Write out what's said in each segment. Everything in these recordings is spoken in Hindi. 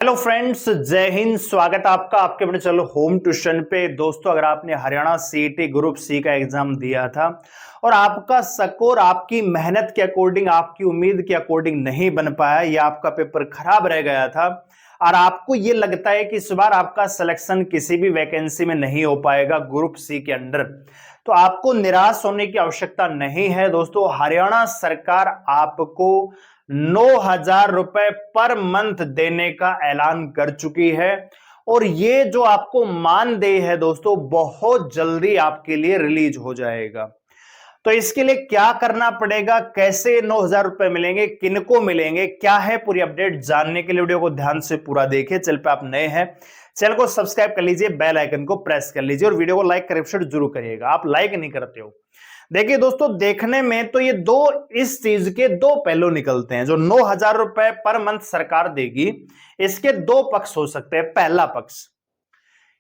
हेलो फ्रेंड्स, जय हिंद। स्वागत है आपका आपके अपने चलो होम ट्यूशन पे। दोस्तों, अगर आपने हरियाणा सीईटी ग्रुप सी का एग्जाम दिया था और आपका स्कोर आपकी मेहनत के अकॉर्डिंग, आपकी उम्मीद के अकॉर्डिंग नहीं बन पाया या आपका पेपर खराब रह गया था और आपको ये लगता है कि इस बार आपका सिलेक्शन किसी भी वैकेंसी में नहीं हो पाएगा ग्रुप सी के अंडर, तो आपको निराश होने की आवश्यकता नहीं है। दोस्तों, हरियाणा सरकार आपको 9,000 रुपए पर मंथ देने का ऐलान कर चुकी है और ये जो आपको मानदेय है दोस्तों, बहुत जल्दी आपके लिए रिलीज हो जाएगा। तो इसके लिए क्या करना पड़ेगा, कैसे 9,000 रुपए मिलेंगे, किनको मिलेंगे, क्या है पूरी अपडेट जानने के लिए वीडियो को ध्यान से पूरा देखिए। चैनल पे आप नए हैं, चैनल को सब्सक्राइब कर लीजिए, बेल आइकन को प्रेस कर लीजिए और वीडियो को लाइक कर जरूर करिएगा। आप लाइक नहीं करते हो। देखिए दोस्तों, देखने में तो ये इस चीज के दो पहलू निकलते हैं। जो 9,000 रुपए पर मंथ सरकार देगी, इसके दो पक्ष हो सकते हैं। पहला पक्ष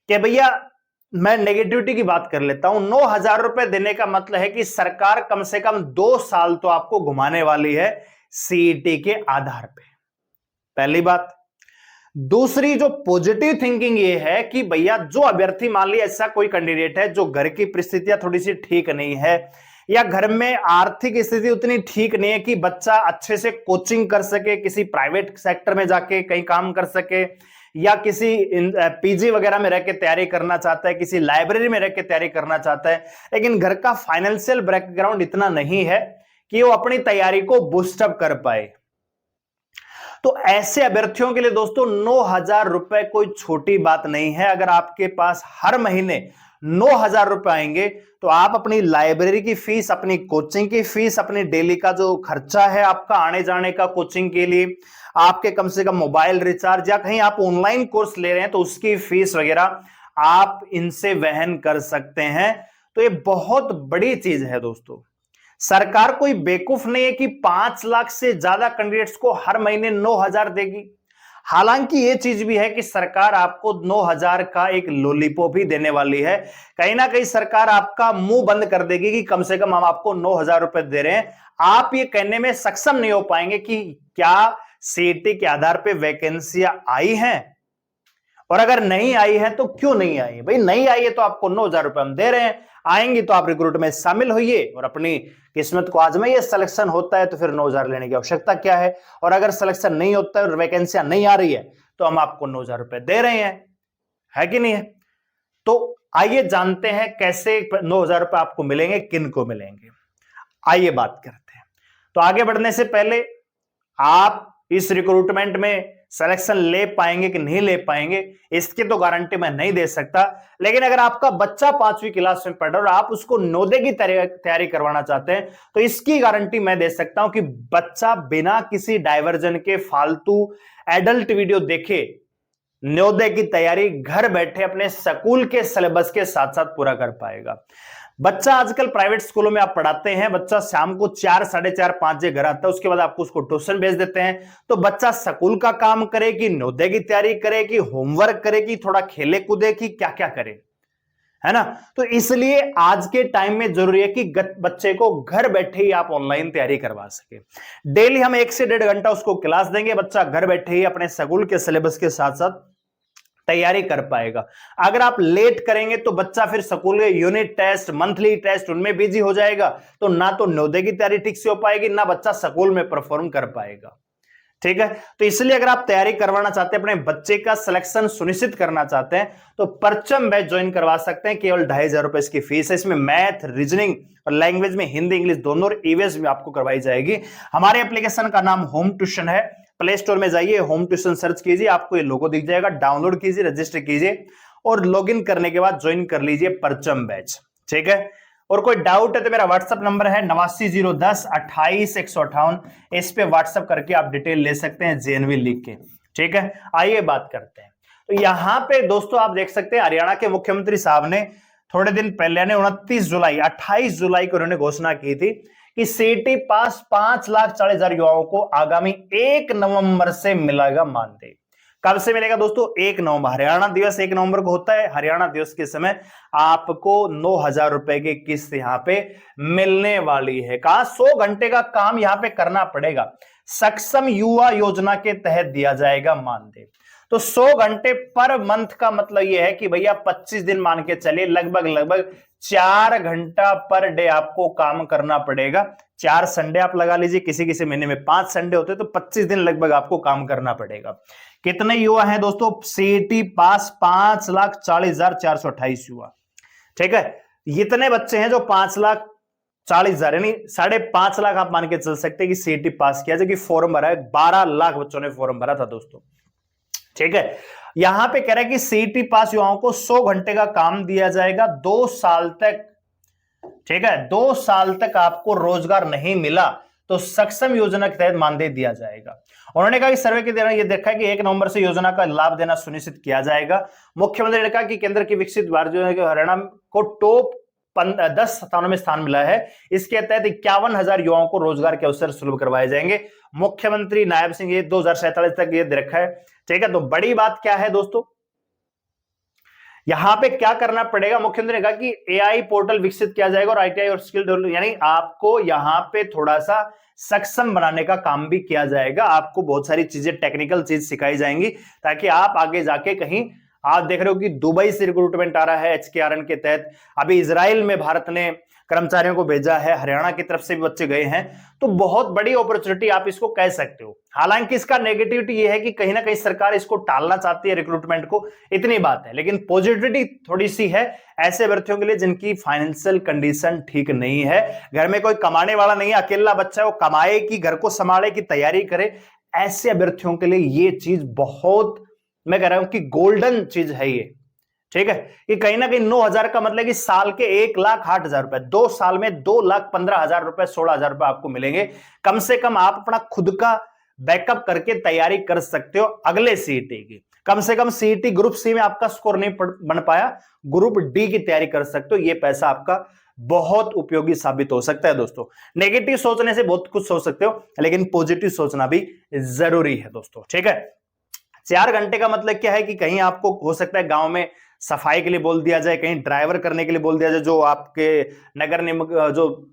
कि भैया, मैं नेगेटिविटी की बात कर लेता हूं। 9,000 रुपए देने का मतलब है कि सरकार कम से कम 2 साल तो आपको घुमाने वाली है सीईटी के आधार पे, पहली बात। दूसरी जो पॉजिटिव थिंकिंग ये है कि भैया, जो अभ्यर्थी, मान लिया ऐसा कोई कैंडिडेट है जो घर की परिस्थितियां थोड़ी सी ठीक नहीं है या घर में आर्थिक स्थिति उतनी ठीक नहीं है कि बच्चा अच्छे से कोचिंग कर सके, किसी प्राइवेट सेक्टर में जाके कहीं काम कर सके या किसी पीजी वगैरह में रह के तैयारी करना चाहता है, किसी लाइब्रेरी में रह के तैयारी करना चाहता है, लेकिन घर का फाइनेंशियल बैकग्राउंड इतना नहीं है कि वो अपनी तैयारी को बूस्टअप कर पाए, तो ऐसे अभ्यर्थियों के लिए दोस्तों 9,000 रुपए कोई छोटी बात नहीं है। अगर आपके पास हर महीने 9,000 रुपए आएंगे तो आप अपनी लाइब्रेरी की फीस, अपनी कोचिंग की फीस, अपनी डेली का जो खर्चा है आपका आने जाने का कोचिंग के लिए, आपके कम से कम मोबाइल रिचार्ज या कहीं आप ऑनलाइन कोर्स ले रहे हैं तो उसकी फीस वगैरह आप इनसे वहन कर सकते हैं। तो ये बहुत बड़ी चीज है दोस्तों। सरकार कोई बेवकूफ नहीं है कि 5 लाख से ज्यादा कैंडिडेट्स को हर महीने 9,000 देगी। हालांकि यह चीज भी है कि सरकार आपको 9,000 का एक लॉलीपॉप ही देने वाली है। कहीं ना कहीं सरकार आपका मुंह बंद कर देगी कि कम से कम हम आपको 9,000 रुपए दे रहे हैं। आप ये कहने में सक्षम नहीं हो पाएंगे कि क्या सीईटी के आधार पर वैकेंसियां आई हैं, और अगर नहीं आई है तो क्यों नहीं आई है। भाई, नहीं आई है तो आपको 9,000 रुपए हम दे रहे हैं, आएंगी तो आप रिक्रूट में शामिल होइए और अपनी किस्मत को आजमाइए। सिलेक्शन होता है तो फिर 9,000 लेने की आवश्यकता क्या है, और अगर सिलेक्शन नहीं होता है और वैकेंसियां नहीं आ रही है तो हम आपको 9,000 रुपए दे रहे हैं, है कि नहीं है। तो आइए जानते हैं कैसे 9,000 रुपए आपको मिलेंगे, किन को मिलेंगे, आइए बात करते हैं। तो आगे बढ़ने से पहले, आप इस रिक्रूटमेंट में सिलेक्शन ले पाएंगे कि नहीं ले पाएंगे, इसकी तो गारंटी मैं नहीं दे सकता। लेकिन अगर आपका बच्चा 5वीं क्लास में पढ़ रहा है और आप उसको नवोदय की तैयारी करवाना चाहते हैं तो इसकी गारंटी मैं दे सकता हूं कि बच्चा बिना किसी डाइवर्जन के, फालतू एडल्ट वीडियो देखे, नवोदय की तैयारी घर बैठे अपने स्कूल के सिलेबस के साथ साथ पूरा कर पाएगा। बच्चा आजकल प्राइवेट स्कूलों में आप पढ़ाते हैं, बच्चा शाम को 4, 4:30, 5 बजे घर आता है, उसके बाद आपको उसको ट्यूशन भेज देते हैं। तो बच्चा स्कूल का काम करे कि नवोदय की तैयारी करे कि होमवर्क करे कि थोड़ा खेले कूदे कि क्या क्या करे, है ना। तो इसलिए आज के टाइम में जरूरी है कि बच्चे को घर बैठे ही आप ऑनलाइन तैयारी करवा सके। डेली हम 1 से 1.5 घंटा उसको क्लास देंगे, बच्चा घर बैठे ही अपने स्कूल के सिलेबस के साथ साथ तैयारी कर पाएगा। अगर आप लेट करेंगे तो बच्चा फिर स्कूल के यूनिट टेस्ट, मंथली टेस्ट, उनमें बिजी हो जाएगा, तो ना तो नवोदय की तैयारी ठीक से हो पाएगी, ना बच्चा स्कूल में परफॉर्म कर पाएगा। ठीक है, तो इसलिए अगर आप तैयारी करवाना चाहते हैं, अपने बच्चे का सिलेक्शन सुनिश्चित करना चाहते हैं, तो परचम बैच ज्वाइन करवा सकते हैं। केवल 2,500 रुपए इसकी फीस है। इसमें मैथ, रीजनिंग और लैंग्वेज में हिंदी, इंग्लिश दोनों ईवीएस में आपको करवाई जाएगी। हमारे एप्लीकेशन का नाम होम ट्यूशन है। प्ले स्टोर में जाइए, होम ट्यूशन सर्च कीजिए, आपको ये लोगो दिख जाएगा, डाउनलोड कीजिए, रजिस्टर कीजिए और लॉगिन करने के बाद ज्वाइन कर लीजिए परचम बैच। ठीक है, और कोई डाउट है तो मेरा व्हाट्सएप नंबर है 89,010,28,158। इस पे व्हाट्सएप करके आप डिटेल ले सकते हैं, जेएनवी लिख के। ठीक है, आइए बात करते हैं। तो यहां पे दोस्तों आप देख सकते हैं, हरियाणा के मुख्यमंत्री साहब ने थोड़े दिन पहले 28 जुलाई को उन्होंने घोषणा की थी कि सीईटी पास 5,40,000 युवाओं को आगामी 1 नवंबर से मिलेगा मानदेय। कब से मिलेगा दोस्तों? 1 नवंबर। हरियाणा दिवस 1 नवंबर को होता है। हरियाणा दिवस के समय आपको 9,000 रुपए की किस्त यहां पे मिलने वाली है। कहा 100 घंटे का काम यहां पे करना पड़ेगा। सक्षम युवा योजना के तहत दिया जाएगा मानदेय। तो 100 घंटे पर मंथ का मतलब यह है कि भैया 25 दिन मान के चलिए, लगभग 4 घंटा पर डे आपको काम करना पड़ेगा। 4 संडे आप लगा लीजिए, किसी किसी महीने में 5 संडे होते तो 25 दिन लगभग आपको काम करना पड़ेगा। कितने युवा हैं दोस्तों सीईटी पास? 5,40,428 युवा। ठीक है, इतने बच्चे हैं जो 5,40,000 यानी 5.5 लाख आप मान के चल सकते हैं कि सीईटी पास किया, जो कि फॉर्म भरा है। 12 लाख बच्चों ने फॉर्म भरा था दोस्तों। ठीक है, यहां पे कह रहा है कि सीईटी पास युवाओं को 100 घंटे का काम दिया जाएगा 2 साल तक। ठीक है, 2 साल तक आपको रोजगार नहीं मिला तो सक्षम योजना के तहत मानदेय दिया जाएगा। उन्होंने कहा कि सर्वे के दौरान यह देखा है कि 1 नवंबर से योजना का लाभ देना सुनिश्चित किया जाएगा। मुख्यमंत्री ने कहा कि केंद्र की विकसित भारत योजना के हरियाणा को टॉप 10 स्थानों में स्थान मिला है। इसके तहत 51,000 युवाओं को रोजगार के अवसर सुलभ करवाए जाएंगे। मुख्यमंत्री नायब सिंह ये 2047 तक ये दे रखा है। ठीक है, तो बड़ी बात क्या है दोस्तों, यहां पे क्या करना पड़ेगा? मुख्यमंत्री ने कहा कि एआई पोर्टल विकसित किया जाएगा और आईटीआई और स्किल डेवलपमेंट, यानी आपको यहां पे थोड़ा सा सक्षम बनाने का काम भी किया जाएगा। आपको बहुत सारी चीजें, टेक्निकल चीज सिखाई जाएंगी ताकि आप आगे जाके कहीं, आप देख रहे हो कि दुबई से रिक्रूटमेंट आ रहा है एचकेआरएन के तहत। अभी इजराइल में भारत ने कर्मचारियों को भेजा है, हरियाणा की तरफ से भी बच्चे गए हैं। तो बहुत बड़ी अपॉर्चुनिटी आप इसको कह सकते हो। हालांकि इसका नेगेटिविटी ये है कि कहीं ना कहीं सरकार इसको टालना चाहती है रिक्रूटमेंट को, इतनी बात है। लेकिन पॉजिटिविटी थोड़ी सी है ऐसे अभ्यर्थियों के लिए जिनकी फाइनेंशियल कंडीशन ठीक नहीं है, घर में कोई कमाने वाला नहीं है, अकेला बच्चा है, वो कमाए कि घर को संभाले की तैयारी करे, ऐसे अभ्यर्थियों के लिए ये चीज बहुत, मैं कह रहा हूं कि गोल्डन चीज है ये। ठीक है, कि कहीं ना कहीं 9,000 का मतलब कि साल के 1,08,000 रुपए, 2 साल में 2,15,000 रुपए, 16,000 रुपए आपको मिलेंगे। कम से कम आप अपना खुद का बैकअप करके तैयारी कर सकते हो अगले सीईटी की। कम से कम सीईटी ग्रुप सी में आपका स्कोर नहीं बन पाया, ग्रुप डी की तैयारी कर सकते हो। ये पैसा आपका बहुत उपयोगी साबित हो सकता है दोस्तों। नेगेटिव सोचने से बहुत कुछ सोच सकते हो, लेकिन पॉजिटिव सोचना भी जरूरी है दोस्तों। ठीक है, 4 घंटे का मतलब क्या है कि कहीं आपको हो सकता है गांव में सफाई के लिए बोल दिया जाए, कहीं ड्राइवर करने के लिए बोल दिया जाए, जो आपके नगर निगम जो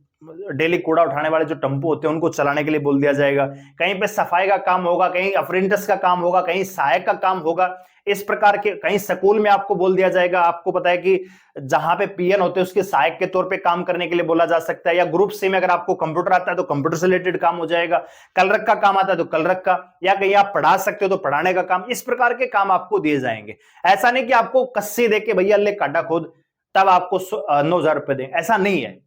डेली कूड़ा उठाने वाले जो टेम्पो होते हैं उनको चलाने के लिए बोल दिया जाएगा। कहीं पे सफाई का काम होगा, कहीं अप्रेंटिस का काम होगा, कहीं सहायक का काम होगा। इस प्रकार के कहीं स्कूल में आपको बोल दिया जाएगा। आपको पता है कि जहां पे पीएन होते हैं उसके सहायक के तौर पे काम करने के लिए बोला जा सकता है। या ग्रुप सी में अगर आपको कंप्यूटर आता है तो कंप्यूटर से रिलेटेड काम हो जाएगा, कलरक का काम आता है तो कलरक का, या कहीं आप पढ़ा सकते हो तो पढ़ाने का काम। इस प्रकार के काम आपको दिए जाएंगे। ऐसा नहीं कि आपको कस्सी दे के भैया ले काटा खोद तब आपको 9,000 रुपए दें, ऐसा नहीं है।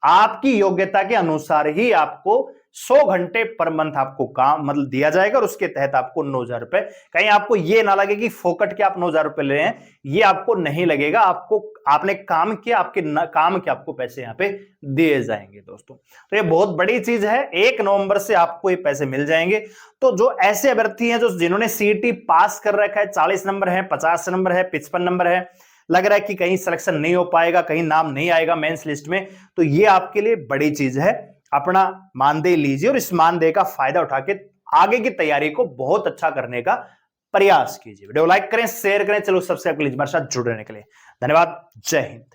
आपकी योग्यता के अनुसार ही आपको 100 घंटे पर मंथ आपको काम मतलब दिया जाएगा और उसके तहत आपको 9,000 रुपए। कहीं आपको ये ना लगे कि फोकट के आप 9,000 रुपए ले रहे हैं, ये आपको नहीं लगेगा। आपको आपने काम किया, आपके काम के आपको पैसे यहां पे दिए जाएंगे दोस्तों। तो ये बहुत बड़ी चीज है, 1 नवंबर से आपको ये पैसे मिल जाएंगे। तो जो ऐसे अभ्यर्थी हैं जो जिन्होंने सीईटी पास कर रखा है, 40 नंबर है, 50 नंबर है, 55 नंबर है, लग रहा है कि कहीं सिलेक्शन नहीं हो पाएगा, कहीं नाम नहीं आएगा मेंस लिस्ट में, तो ये आपके लिए बड़ी चीज है। अपना मानदेय लीजिए और इस मानदेय का फायदा उठा के आगे की तैयारी को बहुत अच्छा करने का प्रयास कीजिए। वीडियो लाइक करें, शेयर करें। चलो सबसे आपके लिए हमारे साथ जुड़ रहने के लिए धन्यवाद। जय हिंद।